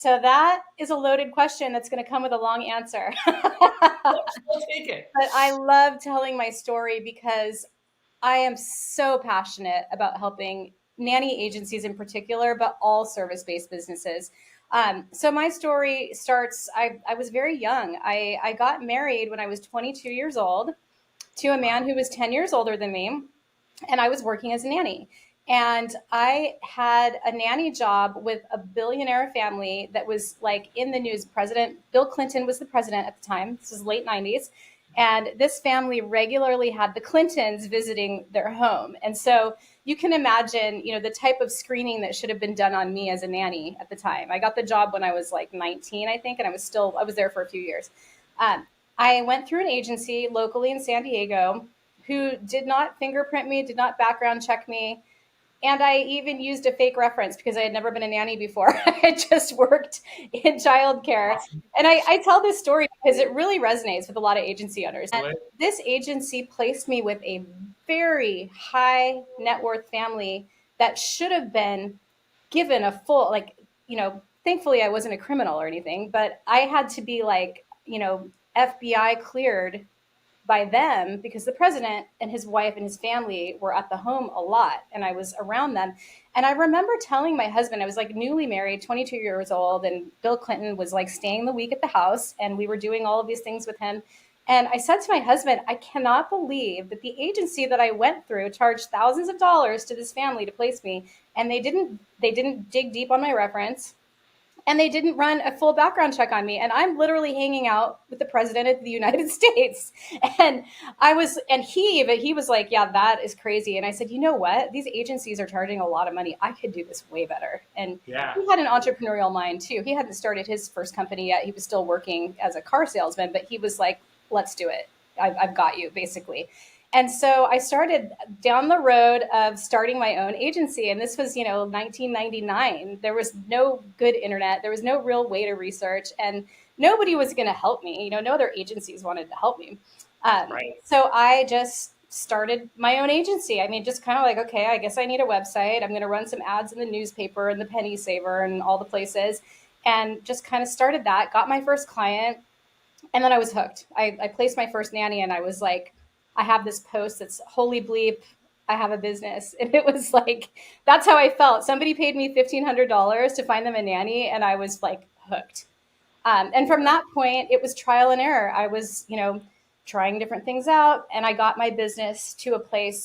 So that is a loaded question that's going to come with a long answer. We'll take it. But I love telling my story because I am so passionate about helping nanny agencies in particular, but all service-based businesses. So my story starts, I was very young. I got married when I was 22 years old to a man who was 10 years older than me, and I was working as a nanny. And I had a nanny job with a billionaire family that was like in the news. President Bill Clinton was the president at the time. This was late 90s. And this family regularly had the Clintons visiting their home. And so you can imagine, the type of screening that should have been done on me as a nanny at the time. I got the job when I was like 19, I think, and I was there for a few years. I went through an agency locally in San Diego who did not fingerprint me, did not background check me. And I even used a fake reference because I had never been a nanny before. I just worked in childcare. And I tell this story because it really resonates with a lot of agency owners. And this agency placed me with a very high net worth family that should have been given a full, thankfully I wasn't a criminal or anything, but I had to be FBI cleared by them because the president and his wife and his family were at the home a lot and I was around them. And I remember telling my husband, I was like newly married, 22 years old, and Bill Clinton was like staying the week at the house and we were doing all of these things with him. And I said to my husband, I cannot believe that the agency that I went through charged thousands of dollars to this family to place me. And they didn't dig deep on my reference. And they didn't run a full background check on me. And I'm literally hanging out with the president of the United States. And he was like, yeah, that is crazy. And I said, you know what? These agencies are charging a lot of money. I could do this way better. And he had an entrepreneurial mind too. He hadn't started his first company yet. He was still working as a car salesman, but he was like, let's do it. I've got you, basically. And so I started down the road of starting my own agency. And this was, 1999. There was no good internet. There was no real way to research. And nobody was going to help me. No other agencies wanted to help me. So I just started my own agency. I mean, just kind of like, okay, I guess I need a website. I'm going to run some ads in the newspaper and the Penny Saver and all the places. And just kind of started that, got my first client. And then I was hooked. I placed my first nanny and I was like, I have this post that's holy bleep, I have a business. And it was like, that's how I felt. Somebody paid me $1,500 to find them a nanny. And I was like hooked. And from that point, it was trial and error. I was, trying different things out and I got my business to a place